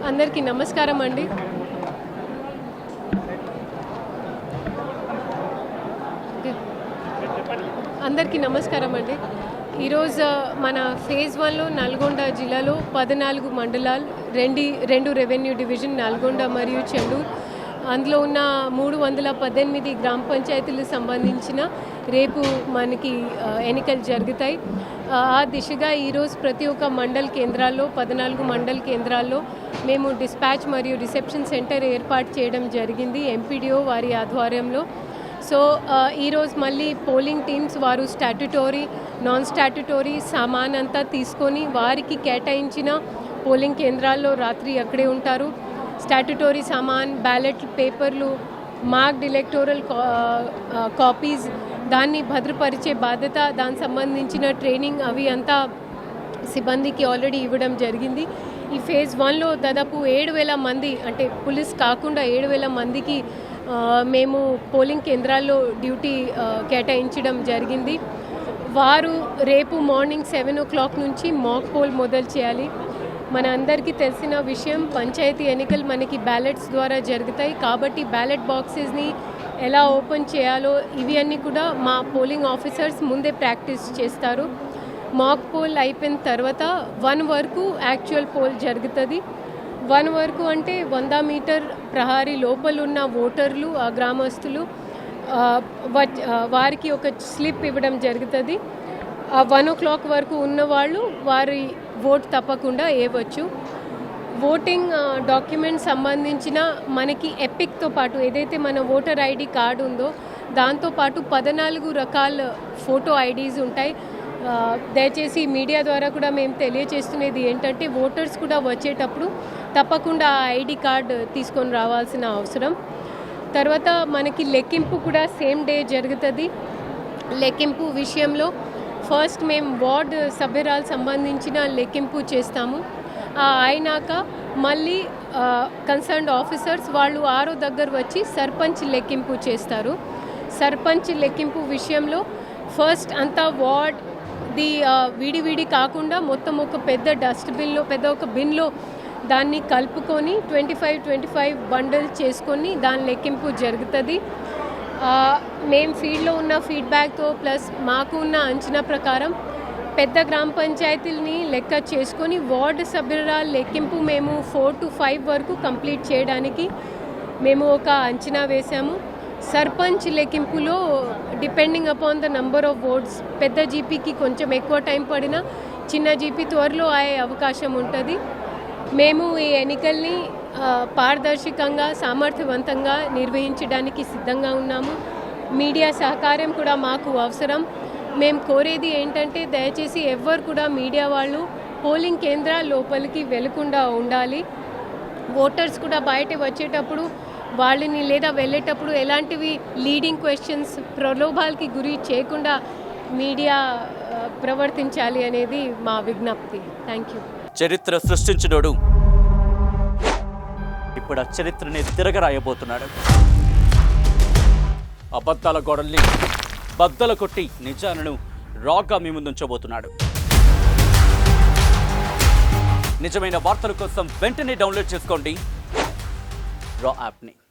అందరికీ నమస్కారం అండి. ఈరోజు మన ఫేజ్ 1లో నల్గొండ జిల్లాలో 14 మండలాలు, రెండు రెవెన్యూ డివిజన్ నల్గొండ మరియు చెండూరు, అందులో ఉన్న 318 గ్రామ పంచాయతీలకు సంబంధించిన రేపు మనకి ఎన్నికలు జరుగుతాయి. ఆ దిశగా ఈరోజు ప్రతి ఒక్క మండల్ కేంద్రాల్లో 14 మండల్ కేంద్రాల్లో మేము డిస్పాచ్ మరియు రిసెప్షన్ సెంటర్ ఏర్పాటు చేయడం జరిగింది ఎంపీడీఓ వారి ఆధ్వర్యంలో. సో ఈరోజు మళ్ళీ పోలింగ్ టీమ్స్ వారు స్టాట్యుటరీ, నాన్ స్టాట్యుటరీ సామాన్ అంతా తీసుకొని వారికి కేటాయించిన పోలింగ్ కేంద్రాల్లో రాత్రి అక్కడే ఉంటారు. స్టాట్యుటరీ సామాన్, బ్యాలెట్ పేపర్లు, మార్క్డ్ ఎలక్టోరల్ కాపీస్, దాన్ని భద్రపరిచే బాధ్యత, దానికి సంబంధించిన ట్రైనింగ్ అవి అంతా సిబ్బందికి ఆల్రెడీ ఇవ్వడం జరిగింది. ఈ ఫేజ్ 1లో దాదాపు 7,000 మంది, అంటే పోలీస్ కాకుండా 7,000 మందికి మేము పోలింగ్ కేంద్రాల్లో డ్యూటీ కేటాయించడం జరిగింది. వారు రేపు మార్నింగ్ 7 o'clock నుంచి మాక్ పోల్ మొదలు చేయాలి. మన అందరికీ తెలిసిన విషయం, పంచాయతీ ఎన్నికలు మనకి బ్యాలెట్స్ ద్వారా జరుగుతాయి కాబట్టి బ్యాలెట్ బాక్సెస్ని ఎలా ఓపెన్ చేయాలో ఇవి అన్నీ కూడా మా పోలింగ్ ఆఫీసర్స్ ముందే ప్రాక్టీస్ చేస్తారు. మాక్ పోల్ అయిపోయిన తర్వాత 1 వరకు యాక్చువల్ పోల్ జరుగుతుంది. 1 వరకు అంటే 100 మీటర్ ప్రహారీ లోపల ఉన్న ఓటర్లు, ఆ గ్రామస్తులు వారికి ఒక స్లిప్ ఇవ్వడం జరుగుతుంది. 1 o'clock వరకు ఉన్నవాళ్ళు వారి ఓట్ తప్పకుండా వేయవచ్చు. ఓటింగ్ డాక్యుమెంట్ సంబంధించిన మనకి ఎపిక్తో పాటు ఏదైతే మన ఓటర్ ఐడి కార్డు ఉందో దాంతోపాటు 14 రకాల ఫోటో ఐడీస్ ఉంటాయి. దయచేసి మీడియా ద్వారా కూడా మేము తెలియజేస్తున్నది ఏంటంటే ఓటర్స్ కూడా వచ్చేటప్పుడు తప్పకుండా ఆ ఐడి కార్డ్ తీసుకొని రావాల్సిన అవసరం. తర్వాత మనకి లెక్కింపు కూడా సేమ్ డే జరుగుతుంది. లెక్కింపు విషయంలో ఫస్ట్ మేము వార్డ్ సభ్యురాలు సంబంధించిన లెక్కింపు చేస్తాము. అయినాక మళ్ళీ కన్సర్న్డ్ ఆఫీసర్స్ వాళ్ళు 6 దగ్గర వచ్చి సర్పంచ్ లెక్కింపు చేస్తారు. సర్పంచ్ లెక్కింపు విషయంలో ఫస్ట్ అంతా వార్డ్ది విడివిడి కాకుండా మొత్తం ఒక పెద్ద డస్ట్బిన్లో, పెద్ద ఒక బిన్లో దాన్ని కలుపుకొని 25 బండల్ చేసుకొని దాని లెక్కింపు జరుగుతుంది. మేము ఫీల్డ్లో ఉన్న ఫీడ్బ్యాక్తో ప్లస్ మాకు ఉన్న అంచనా ప్రకారం పెద్ద గ్రామ పంచాయతీలని లెక్క చేసుకొని వార్డు సభ్యురాల లెక్కింపు మేము 4 to 5 వరకు కంప్లీట్ చేయడానికి మేము ఒక అంచనా వేశాము. సర్పంచ్ లెక్కింపులో depending upon the number of votes పెద్ద జీపీకి కొంచెం ఎక్కువ టైం పడినా చిన్న జీపీ త్వరలో అయ్యే అవకాశం ఉంటుంది. మేము ఈ ఎన్నికల్ని పారదర్శకంగా, సామర్థ్యవంతంగా నిర్వహించడానికి సిద్ధంగా ఉన్నాము. మీడియా సహకారం కూడా మాకు అవసరం. మేము కోరేది ఏంటంటే దయచేసి ఎవ్వరు కూడా మీడియా వాళ్ళు పోలింగ్ కేంద్రాల లోపలికి వెళ్లకుండా ఉండాలి. ఓటర్స్ కూడా బయట వచ్చేటప్పుడు వాళ్ళని లేదా వెళ్ళేటప్పుడు ఎలాంటివి లీడింగ్ క్వశ్చన్స్, ప్రలోభాలకి గురి చేయకుండా మీడియా ప్రవర్తించాలి అనేది మా విజ్ఞప్తి. Thank you. చరిత్ర సృష్టించినోడు ఇప్పుడు ఆ చరిత్రని తిరగరాయబోతున్నాడు. అబద్ధాల గోడల్ని బద్దలు కొట్టి నిజాలను రాగా మీ ముందుంచబోతున్నాడు. నిజమైన వార్తల కోసం వెంటనే డౌన్లోడ్ చేసుకోండి రా యాప్ని.